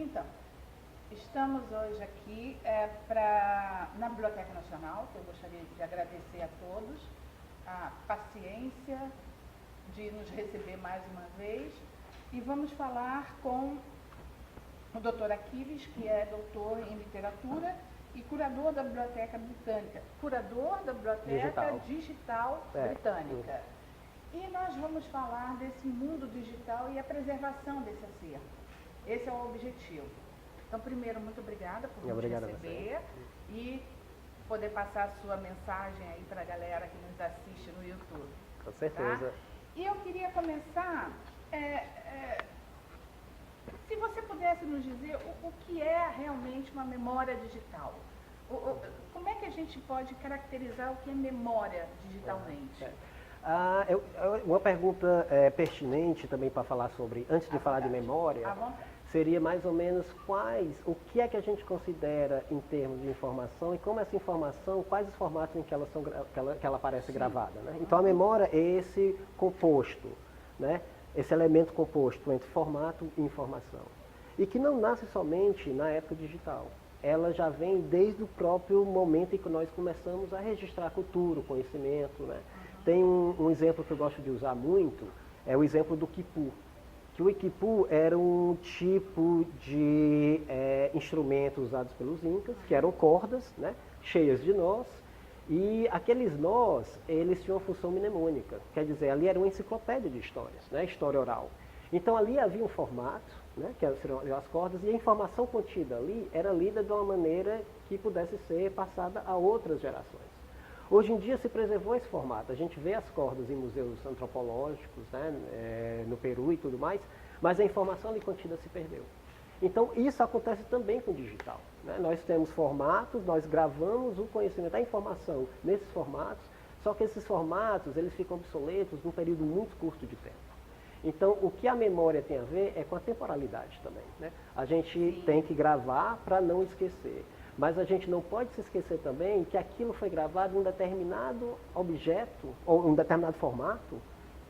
Então, estamos hoje aqui na Biblioteca Nacional, que eu gostaria de agradecer a todos a paciência de nos receber mais uma vez. E vamos falar com o Dr. Aquiles, que é doutor em literatura e curador da Biblioteca Britânica, curador da Biblioteca Digital Britânica. E nós vamos falar desse mundo digital e a preservação desse acervo. Esse é o objetivo. Então, primeiro, muito obrigada por nos receber e poder passar a sua mensagem aí para a galera que nos assiste no YouTube. Com certeza. Tá? E eu queria começar, se você pudesse nos dizer o que é realmente uma memória digital. Como é que a gente pode caracterizar o que é memória digitalmente? Uma pergunta pertinente também para falar sobre, antes de falar de memória, seria mais ou menos o que é que a gente considera em termos de informação e como essa informação, quais os formatos em que ela aparece gravada. Né? Então a memória é esse composto, né? Esse elemento composto entre formato e informação. E que não nasce somente na época digital. Ela já vem desde o próprio momento em que nós começamos a registrar cultura, o conhecimento. Né? Tem um exemplo que eu gosto de usar muito, é o exemplo do quipu. Que o quipu era um tipo de instrumento usado pelos incas, que eram cordas, né, cheias de nós, e aqueles nós, eles tinham uma função mnemônica, quer dizer, ali era uma enciclopédia de histórias, né, história oral. Então ali havia um formato, né, que seriam as cordas, e a informação contida ali era lida de uma maneira que pudesse ser passada a outras gerações. Hoje em dia se preservou esse formato, a gente vê as cordas em museus antropológicos, né, no Peru e tudo mais, mas a informação ali contida se perdeu. Então isso acontece também com o digital. Né? Nós temos formatos, nós gravamos o conhecimento, a informação nesses formatos, só que esses formatos eles ficam obsoletos num período muito curto de tempo. Então o que a memória tem a ver é com a temporalidade também. Né? A gente tem que gravar para não esquecer. Mas a gente não pode se esquecer também que aquilo foi gravado em um determinado objeto, ou em um determinado formato,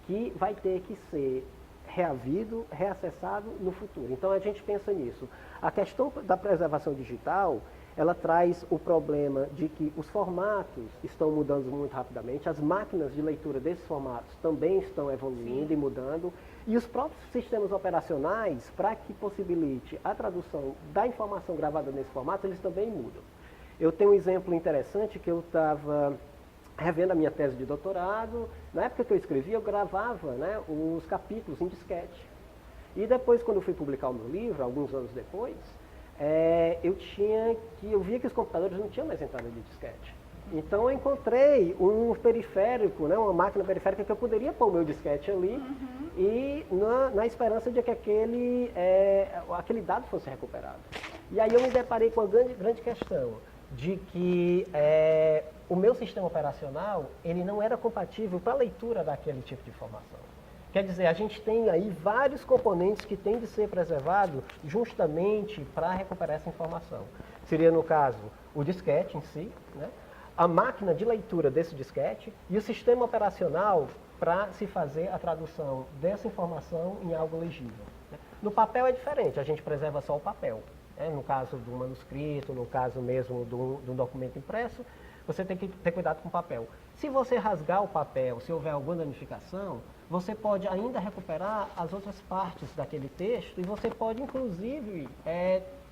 que vai ter que ser reavido, reacessado no futuro. Então a gente pensa nisso. A questão da preservação digital, ela traz o problema de que os formatos estão mudando muito rapidamente, as máquinas de leitura desses formatos também estão evoluindo e mudando, e os próprios sistemas operacionais, para que possibilite a tradução da informação gravada nesse formato, eles também mudam. Eu tenho um exemplo interessante que eu estava revendo a minha tese de doutorado. Na época que eu escrevia, eu gravava, né, os capítulos em disquete. E depois, quando eu fui publicar o meu livro, alguns anos depois, eu via que os computadores não tinham mais entrada de disquete. Então eu encontrei um periférico, né, uma máquina periférica que eu poderia pôr o meu disquete ali e na esperança de que aquele dado fosse recuperado. E aí eu me deparei com a grande questão de que o meu sistema operacional ele não era compatível para a leitura daquele tipo de informação. Quer dizer, a gente tem aí vários componentes que têm de ser preservados justamente para recuperar essa informação. Seria, no caso, o disquete em si, né? A máquina de leitura desse disquete e o sistema operacional para se fazer a tradução dessa informação em algo legível. Né? No papel é diferente, a gente preserva só o papel. Né? No caso do manuscrito, no caso mesmo do documento impresso, você tem que ter cuidado com o papel. Se você rasgar o papel, se houver alguma danificação, você pode ainda recuperar as outras partes daquele texto e você pode, inclusive,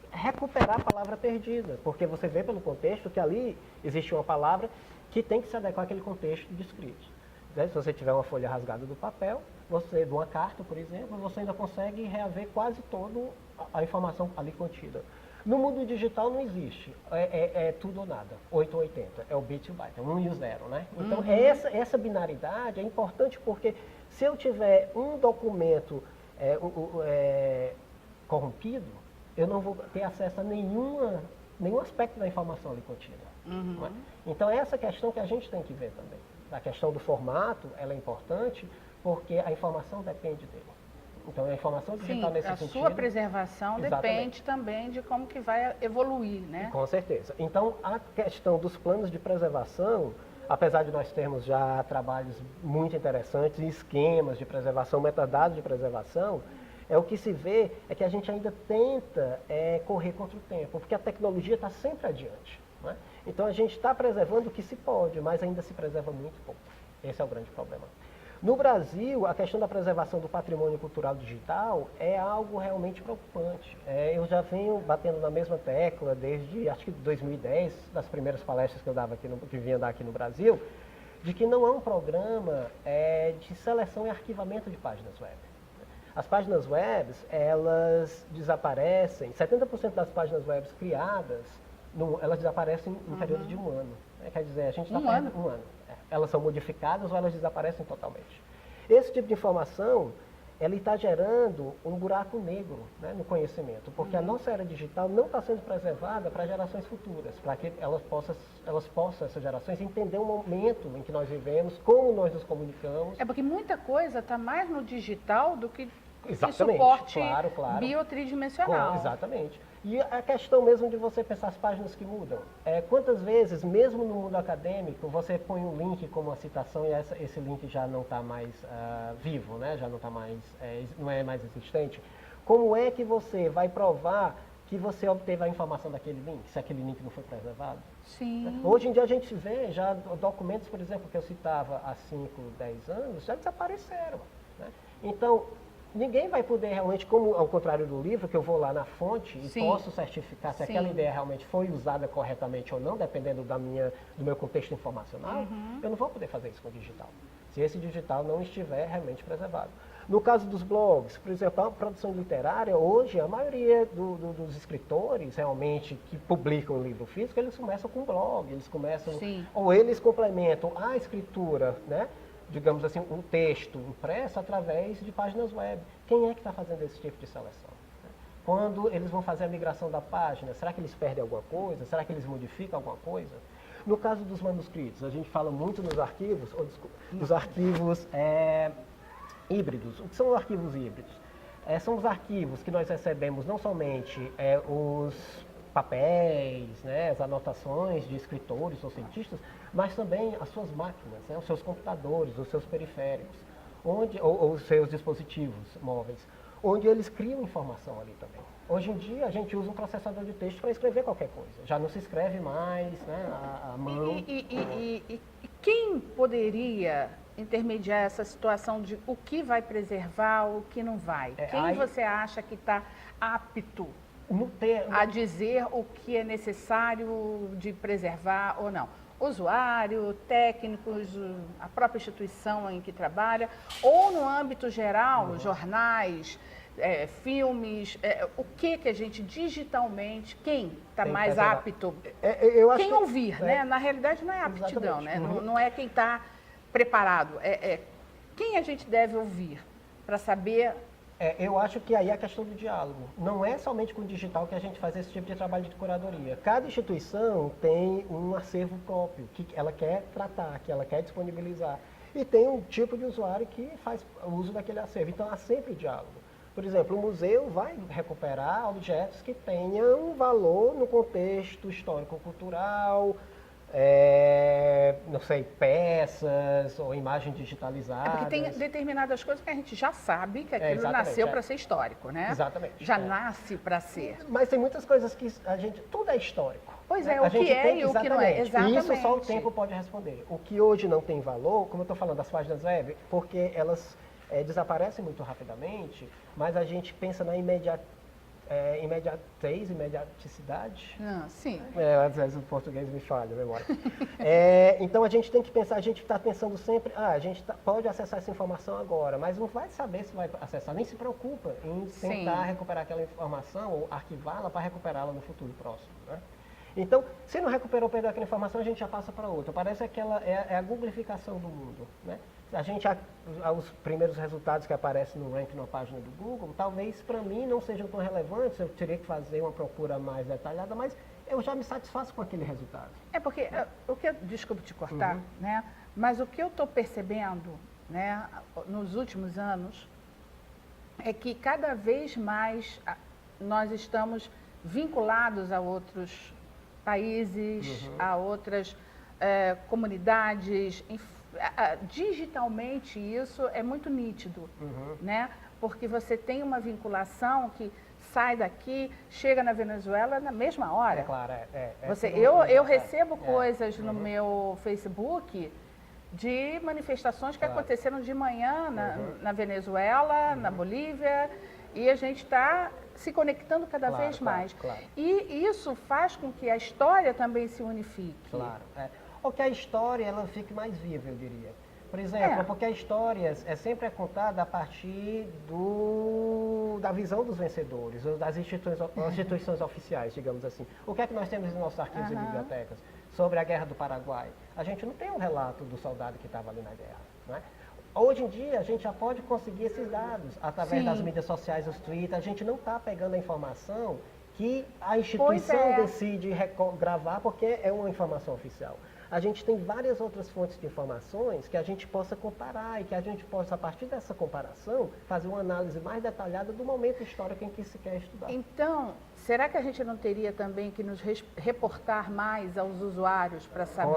recuperar a palavra perdida, porque você vê pelo contexto que ali existe uma palavra que tem que se adequar àquele contexto descrito. Se você tiver uma folha rasgada do papel, de uma carta, por exemplo, você ainda consegue reaver quase toda a informação ali contida. No mundo digital não existe, é tudo ou nada, 8 ou 80, é o bit e o byte, é 1 e o 0, né? Então essa binaridade é importante porque se eu tiver um documento corrompido, eu não vou ter acesso a nenhum aspecto da informação ali contida. Não é? Então essa questão que a gente tem que ver também. A questão do formato, ela é importante porque a informação depende dele. Então a informação digital nesse sentido... a sua preservação depende também de como que vai evoluir, né? Com certeza. Então a questão dos planos de preservação, apesar de nós termos já trabalhos muito interessantes, esquemas de preservação, metadados de preservação, o que se vê é que a gente ainda tenta correr contra o tempo, porque a tecnologia está sempre adiante. Né? Então a gente está preservando o que se pode, mas ainda se preserva muito pouco. Esse é o grande problema. No Brasil, a questão da preservação do patrimônio cultural digital é algo realmente preocupante. Eu já venho batendo na mesma tecla desde, acho que 2010, das primeiras palestras que eu dava aqui que vinha dar aqui no Brasil, de que não há um programa de seleção e arquivamento de páginas web. As páginas web, elas desaparecem, 70% das páginas web criadas, elas desaparecem no período de um ano. Quer dizer, a gente está perdendo um ano. Elas são modificadas ou elas desaparecem totalmente. Esse tipo de informação, ela está gerando um buraco negro, né, no conhecimento, porque a nossa era digital não está sendo preservada para gerações futuras, para que elas possam, essas gerações, entender o momento em que nós vivemos, como nós nos comunicamos. Porque muita coisa está mais no digital do que exatamente, suporte claro. biotridimensional. Exatamente. E a questão mesmo de você pensar as páginas que mudam. Quantas vezes, mesmo no mundo acadêmico, você põe um link como uma citação e esse link já não está mais vivo, né? Já não está mais, não é mais existente. Como é que você vai provar que você obteve a informação daquele link, se aquele link não foi preservado? Sim. Hoje em dia a gente vê já documentos, por exemplo, que eu citava há 5, 10 anos, já desapareceram. Né? Então, ninguém vai poder realmente, como ao contrário do livro, que eu vou lá na fonte e posso certificar se aquela ideia realmente foi usada corretamente ou não, dependendo do meu contexto informacional, eu não vou poder fazer isso com o digital, se esse digital não estiver realmente preservado. No caso dos blogs, por exemplo, a produção literária, hoje a maioria dos escritores realmente que publicam um livro físico, eles começam com blog, eles começam, ou eles complementam a escritura, né? Digamos assim, um texto impresso através de páginas web. Quem é que está fazendo esse tipo de seleção? Quando eles vão fazer a migração da página, será que eles perdem alguma coisa? Será que eles modificam alguma coisa? No caso dos manuscritos, a gente fala muito nos arquivos, dos arquivos híbridos. O que são os arquivos híbridos? São os arquivos que nós recebemos não somente os papéis, né, as anotações de escritores ou cientistas, mas também as suas máquinas, né, os seus computadores, os seus periféricos, ou os seus dispositivos móveis, onde eles criam informação ali também. Hoje em dia a gente usa um processador de texto para escrever qualquer coisa, já não se escreve mais, né, à mão. E quem poderia intermediar essa situação de o que vai preservar, o que não vai? Quem você acha que está apto a dizer o que é necessário de preservar ou não? Usuário, técnicos, a própria instituição em que trabalha, ou no âmbito geral, jornais, filmes, o que a gente digitalmente, quem está mais apto? Quem ouvir, né? Na realidade não é aptidão, né? Não é quem está preparado, quem a gente deve ouvir para saber. Eu acho que aí é a questão do diálogo. Não é somente com o digital que a gente faz esse tipo de trabalho de curadoria. Cada instituição tem um acervo próprio que ela quer tratar, que ela quer disponibilizar. E tem um tipo de usuário que faz uso daquele acervo. Então há sempre diálogo. Por exemplo, o museu vai recuperar objetos que tenham valor no contexto histórico-cultural, não sei, peças ou imagens digitalizadas. Porque tem determinadas coisas que a gente já sabe que aquilo nasceu para ser histórico, né? Exatamente. Já nasce para ser. Mas tem muitas coisas que tudo é histórico. Pois é, o que é e o que não é. Exatamente. E isso só o tempo pode responder. O que hoje não tem valor, como eu estou falando das páginas web, porque elas desaparecem muito rapidamente, mas a gente pensa na imediaticidade. Sim. Às vezes o português me falha, a memória. Então a gente tem que pensar, a gente está pensando sempre, a gente pode acessar essa informação agora, mas não vai saber se vai acessar, nem se preocupa em tentar recuperar aquela informação ou arquivá-la para recuperá-la no futuro próximo. Né? Então, se não recuperou, perdeu aquela informação, a gente já passa para outra. Parece aquela a googlificação do mundo. Né? Os primeiros resultados que aparecem no ranking na página do Google, talvez para mim não sejam tão relevantes, eu teria que fazer uma procura mais detalhada, mas eu já me satisfaço com aquele resultado. Porque, desculpe te cortar, né? Mas o que eu estou percebendo, né, nos últimos anos, é que cada vez mais nós estamos vinculados a outros países, a outras comunidades. Digitalmente isso é muito nítido, né? porque você tem uma vinculação que sai daqui, chega na Venezuela na mesma hora. É claro, eu recebo coisas no meu Facebook de manifestações que aconteceram de manhã na Venezuela, na Bolívia, e a gente está se conectando cada vez mais. E isso faz com que a história também se unifique. Claro. Ou que a história ela fique mais viva, eu diria. Por exemplo, porque a história sempre contada a partir da visão dos vencedores, ou das instituições oficiais, digamos assim. O que é que nós temos nos nossos arquivos e bibliotecas sobre a Guerra do Paraguai? A gente não tem um relato do soldado que estava ali na guerra, não é? Hoje em dia, a gente já pode conseguir esses dados através das mídias sociais, os Twitter. A gente não está pegando a informação que a instituição decide gravar porque é uma informação oficial. A gente tem várias outras fontes de informações que a gente possa comparar e que a gente possa, a partir dessa comparação, fazer uma análise mais detalhada do momento histórico em que se quer estudar. Então, será que a gente não teria também que nos reportar mais aos usuários para saber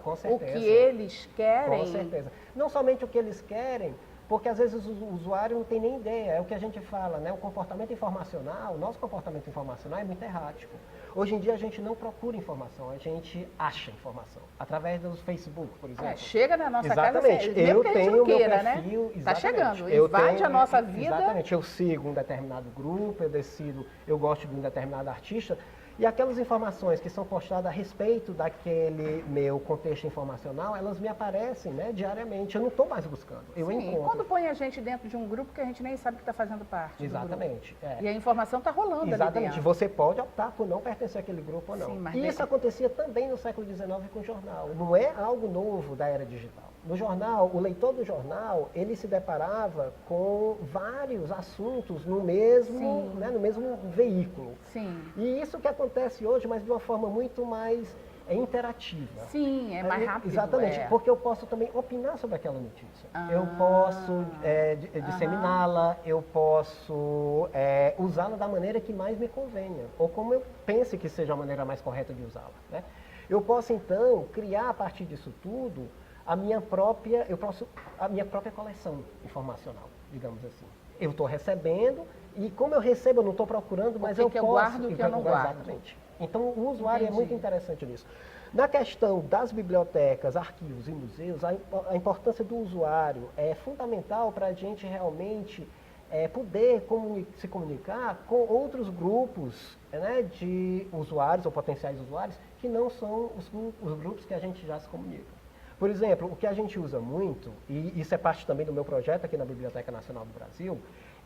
com certeza. O que eles querem? Com certeza. Não somente o que eles querem, porque às vezes o usuário não tem nem ideia, é o que a gente fala, né? O comportamento informacional, o nosso comportamento informacional é muito errático. Hoje em dia a gente não procura informação, a gente acha informação. Através do Facebook, por exemplo. Chega na nossa casa, mesmo que a gente não queira, né? Está chegando, invade a nossa vida. Exatamente, eu sigo um determinado grupo, eu gosto de um determinado artista, e aquelas informações que são postadas a respeito daquele meu contexto informacional, elas me aparecem, né, diariamente. Eu não estou mais buscando, eu encontro. E quando põe a gente dentro de um grupo que a gente nem sabe que está fazendo parte. Exatamente. E a informação está rolando. Exatamente. Ali dentro. Você pode optar por não pertencer àquele grupo ou não. Sim, e isso acontecia também no século XIX com o jornal. Não é algo novo da era digital. No jornal, o leitor do jornal, ele se deparava com vários assuntos no mesmo veículo. Sim. E isso que acontece hoje, mas de uma forma muito mais interativa. Sim, é mais rápido. Exatamente, porque eu posso também opinar sobre aquela notícia. Eu posso disseminá-la, eu posso usá-la da maneira que mais me convenha, ou como eu pense que seja a maneira mais correta de usá-la, né? Eu posso, então, criar a partir disso tudo a minha própria coleção informacional, digamos assim. Eu estou recebendo e como eu recebo, eu não estou procurando, mas eu posso... eu guardo o que eu não guardo. Exatamente. Então, o usuário é muito interessante nisso. Na questão das bibliotecas, arquivos e museus, a importância do usuário é fundamental para a gente realmente poder se comunicar com outros grupos, né, de usuários ou potenciais usuários que não são os grupos que a gente já se comunica. Por exemplo, o que a gente usa muito, e isso é parte também do meu projeto aqui na Biblioteca Nacional do Brasil,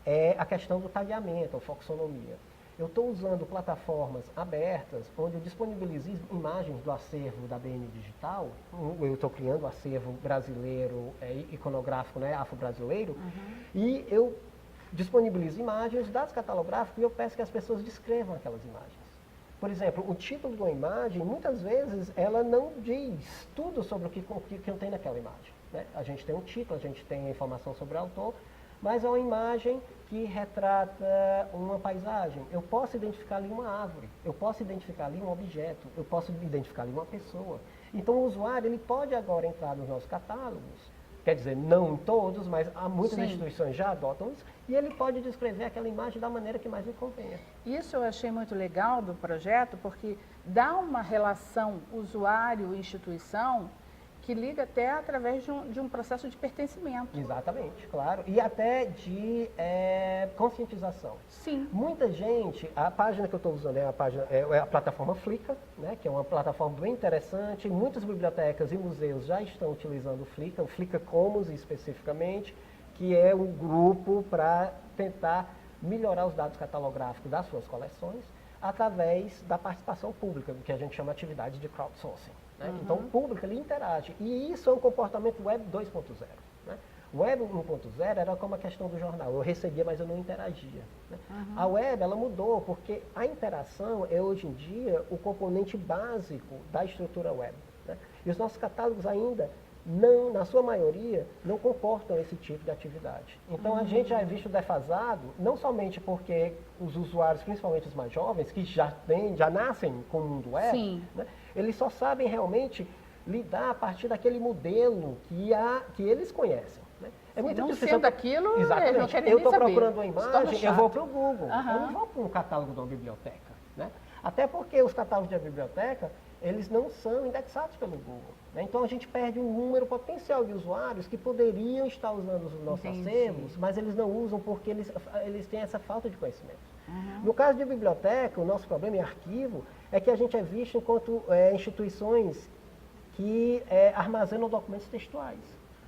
é a questão do tagueamento, a foxonomia. Eu estou usando plataformas abertas, onde eu disponibilizo imagens do acervo da BN Digital. Eu estou criando o acervo brasileiro, iconográfico, né, afro-brasileiro, e eu disponibilizo imagens, dados catalográficos, e eu peço que as pessoas descrevam aquelas imagens. Por exemplo, o título de uma imagem, muitas vezes, ela não diz tudo sobre o que contém naquela imagem, né? A gente tem um título, a gente tem a informação sobre o autor, mas é uma imagem que retrata uma paisagem. Eu posso identificar ali uma árvore, eu posso identificar ali um objeto, eu posso identificar ali uma pessoa. Então, o usuário ele pode agora entrar nos nossos catálogos, quer dizer, não em todos, mas há muitas instituições já adotam isso, e ele pode descrever aquela imagem da maneira que mais lhe convenha. Isso eu achei muito legal do projeto, porque dá uma relação usuário-instituição que liga até através de um processo de pertencimento. Exatamente, claro. E até de conscientização. Sim. Muita gente, a página que eu estou usando é a plataforma Flickr, né, que é uma plataforma bem interessante. Muitas bibliotecas e museus já estão utilizando o Flickr Commons especificamente, que é um grupo para tentar melhorar os dados catalográficos das suas coleções através da participação pública, que a gente chama de atividade de crowdsourcing. Né? Então, o público ele interage. E isso é um comportamento Web 2.0. Né? O Web 1.0 era como a questão do jornal. Eu recebia, mas eu não interagia. Né? A Web ela mudou, porque a interação é, hoje em dia, o componente básico da estrutura Web. Né? E os nossos catálogos ainda, não, na sua maioria, não comportam esse tipo de atividade. Então, a gente já é visto defasado, não somente porque os usuários, principalmente os mais jovens, que já nascem com o mundo web, né, eles só sabem realmente lidar a partir daquele modelo que eles conhecem. Né? É muito difícil. Sendo aquilo, exatamente. Eu estou procurando uma imagem, eu vou para o Google. Eu não vou para um catálogo de uma biblioteca. Né? Até porque os catálogos da biblioteca, eles não são indexados pelo Google. Né? Então, a gente perde um número potencial de usuários que poderiam estar usando os nossos acervos, mas eles não usam porque eles têm essa falta de conhecimento. No caso de biblioteca, o nosso problema em arquivo é que a gente é visto enquanto instituições que armazenam documentos textuais.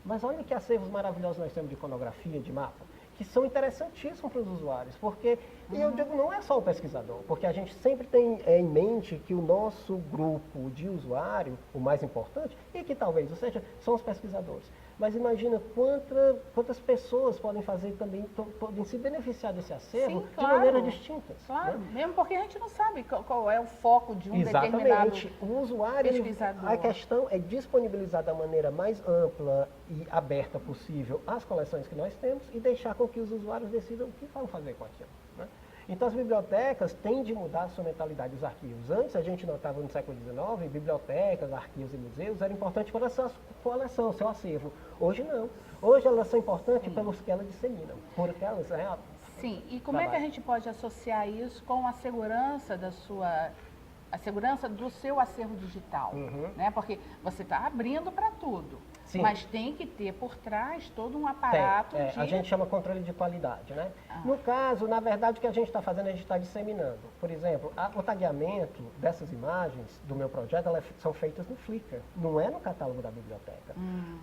Mas olha que acervos maravilhosos nós temos de iconografia, de mapa, que são interessantíssimos para os usuários, porque, e eu digo, não é só o pesquisador, porque a gente sempre tem em mente que o nosso grupo de usuário, o mais importante, e que talvez, ou seja, são os pesquisadores. Mas imagina quantas pessoas podem fazer também, podem se beneficiar desse acervo. Sim, claro, de maneiras distintas. Claro, né? Mesmo porque a gente não sabe qual é o foco de um determinado pesquisador. O usuário, a questão é disponibilizar da maneira mais ampla e aberta possível as coleções que nós temos e deixar com que os usuários decidam o que vão fazer com aquilo. Né? Então, as bibliotecas têm de mudar a sua mentalidade dos arquivos. Antes, a gente notava no século XIX, bibliotecas, arquivos e museus eram importantes para a sua coleção, seu acervo. Hoje, não. Hoje, elas são importantes pelos que elas disseminam, porque elas... Sim, e como é que a gente pode associar isso com a segurança a segurança do seu acervo digital? Né? Porque você está abrindo para tudo. Sim. Mas tem que ter por trás todo um aparato de... A gente chama controle de qualidade, né? No caso, na verdade, o que a gente está fazendo, a gente está disseminando. Por exemplo, o tagueamento dessas imagens do meu projeto, elas são feitas no Flickr, não é no catálogo da biblioteca.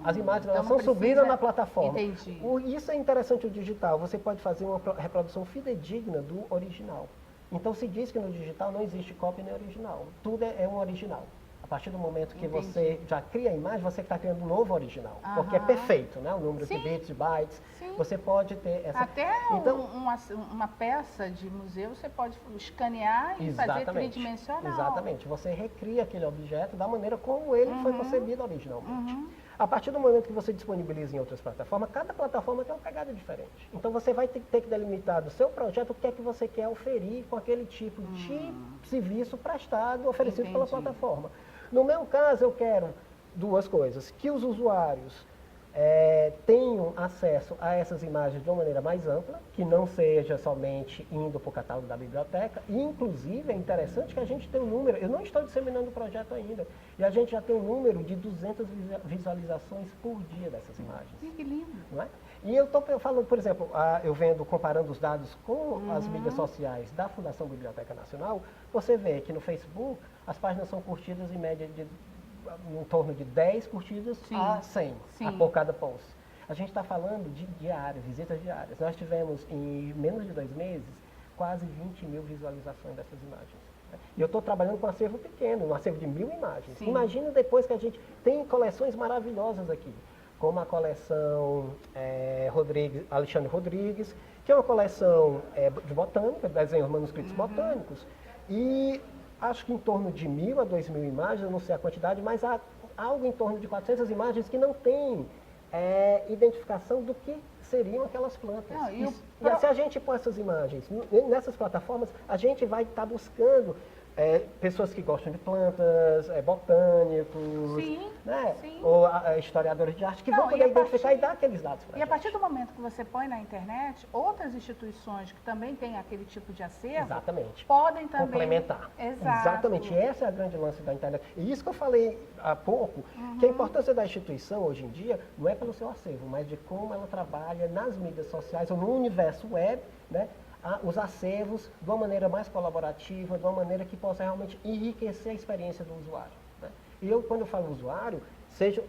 As imagens, elas são subidas na plataforma. Entendi. Isso é interessante o digital, você pode fazer uma reprodução fidedigna do original. Então, se diz que no digital não existe cópia nem original, tudo é um original. A partir do momento que você já cria a imagem, você está criando um novo original. Porque é perfeito, né? O número de bits, de bytes. Sim. Você pode ter essa... Até uma peça de museu, você pode escanear e fazer tridimensional. Exatamente. Você recria aquele objeto da maneira como ele foi concebido originalmente. A partir do momento que você disponibiliza em outras plataformas, cada plataforma tem uma pegada diferente. Então, você vai ter que delimitar do seu projeto o que é que você quer oferir com aquele tipo de serviço prestado, oferecido pela plataforma. No meu caso, eu quero duas coisas. Que os usuários tenham acesso a essas imagens de uma maneira mais ampla, que não seja somente indo para o catálogo da biblioteca. E, inclusive, é interessante que a gente tenha um número, eu não estou disseminando o projeto ainda, e a gente já tem um número de 200 visualizações por dia dessas imagens. Que lindo! Não é? E eu estou falando, por exemplo, eu comparando os dados com as mídias sociais da Fundação Biblioteca Nacional, você vê que no Facebook as páginas são curtidas em média de em torno de 10 curtidas a 100 por cada post. A gente está falando de diárias, visitas diárias. Nós tivemos, em menos de 2 meses, quase 20 mil visualizações dessas imagens. E eu estou trabalhando com um acervo pequeno, um acervo de 1000 imagens. Sim. Imagina depois que a gente tem coleções maravilhosas aqui, como a coleção Alexandre Rodrigues, que é uma coleção de botânica, desenhos manuscritos botânicos, e acho que em torno de 1000 a 2000 imagens, eu não sei a quantidade, mas há algo em torno de 400 imagens que não tem identificação do que seriam aquelas plantas. Não, e se a gente pôr essas imagens nessas plataformas, a gente vai estar buscando pessoas que gostam de plantas, botânicos, né? Ou historiadores de arte, que vão poder identificar e dar aqueles dados para a gente. E a partir do momento que você põe na internet, outras instituições que também têm aquele tipo de acervo, podem também... complementar. Exato. Exatamente, essa é a grande lance da internet. E isso que eu falei há pouco, que a importância da instituição hoje em dia não é pelo seu acervo, mas de como ela trabalha nas mídias sociais ou no universo web, né? Os acervos de uma maneira mais colaborativa, de uma maneira que possa realmente enriquecer a experiência do usuário. Né? E quando eu falo usuário, seja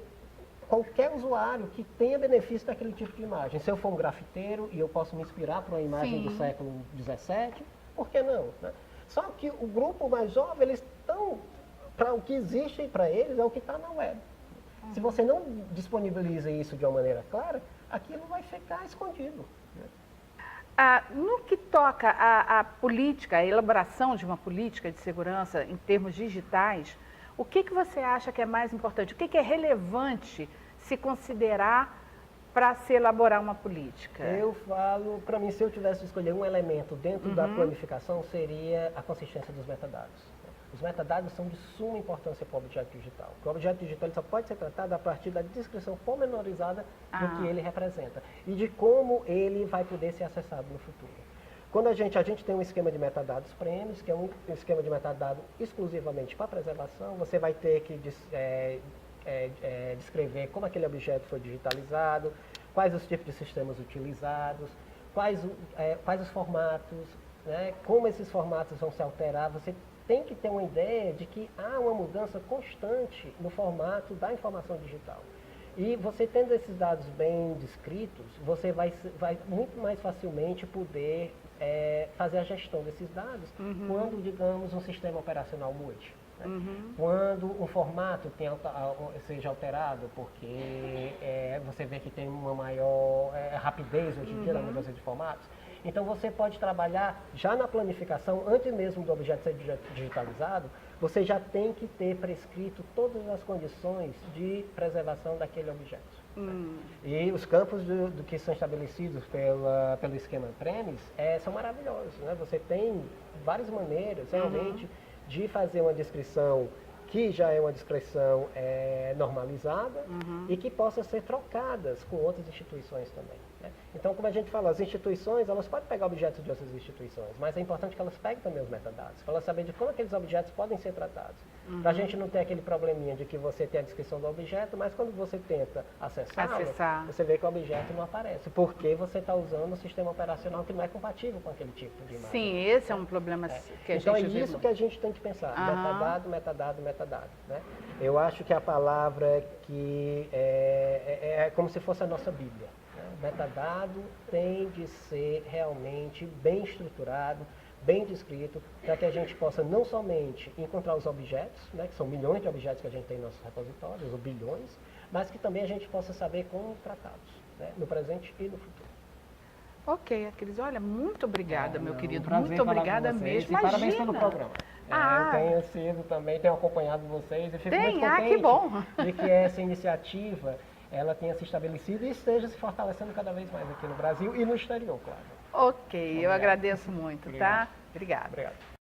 qualquer usuário que tenha benefício daquele tipo de imagem. Se eu for um grafiteiro e eu posso me inspirar para uma imagem do século XVII, por que não? Né? Só que o grupo mais jovem, eles estão, para o que existe para eles, é o que está na web. Se você não disponibiliza isso de uma maneira clara, aquilo vai ficar escondido. Né? No que toca à política, à elaboração de uma política de segurança em termos digitais, o que você acha que é mais importante? O que é relevante se considerar para se elaborar uma política? Eu falo, para mim, se eu tivesse de escolher um elemento dentro da planificação, seria a consistência dos metadados. Os metadados são de suma importância para o objeto digital. O objeto digital ele só pode ser tratado a partir da descrição pormenorizada do que ele representa e de como ele vai poder ser acessado no futuro. Quando a gente tem um esquema de metadados premiums, que é um esquema de metadado exclusivamente para preservação, você vai ter que descrever como aquele objeto foi digitalizado, quais os tipos de sistemas utilizados, quais os formatos, né, como esses formatos vão se alterar. Você tem que ter uma ideia de que há uma mudança constante no formato da informação digital. E você tendo esses dados bem descritos, você vai muito mais facilmente poder fazer a gestão desses dados quando, digamos, um sistema operacional mude. Né? Quando o formato seja alterado, porque você vê que tem uma maior rapidez hoje em dia na mudança de formatos. Então você pode trabalhar já na planificação, antes mesmo do objeto ser digitalizado, você já tem que ter prescrito todas as condições de preservação daquele objeto. E os campos do que são estabelecidos pelo esquema Premis são maravilhosos. Né? Você tem várias maneiras realmente de fazer uma descrição que já é uma descrição normalizada e que possa ser trocadas com outras instituições também. Né? Então, como a gente falou, as instituições, elas podem pegar objetos de outras instituições, mas é importante que elas peguem também os metadados, para elas saberem de como aqueles objetos podem ser tratados. Para a gente não ter aquele probleminha de que você tem a descrição do objeto, mas quando você tenta acessá-lo, você vê que o objeto não aparece, porque você está usando um sistema operacional que não é compatível com aquele tipo de imagem. Sim, esse é um problema que a gente Então, é isso que a gente tem que pensar, metadado, metadado, metadado. Né? Eu acho que a palavra que é como se fosse a nossa Bíblia. Né? O metadado tem de ser realmente bem estruturado, bem descrito, para que a gente possa não somente encontrar os objetos, né, que são milhões de objetos que a gente tem em nossos repositórios, ou bilhões, mas que também a gente possa saber como tratá-los, né, no presente e no futuro. Ok, Aquiles, olha, muito obrigada, meu querido, muito obrigada mesmo. E parabéns pelo programa. Eu tenho acompanhado vocês e fico muito contente que bom. de que essa iniciativa ela tenha se estabelecido e esteja se fortalecendo cada vez mais aqui no Brasil e no exterior, claro. Ok, eu agradeço muito, tá? Obrigada. Obrigado.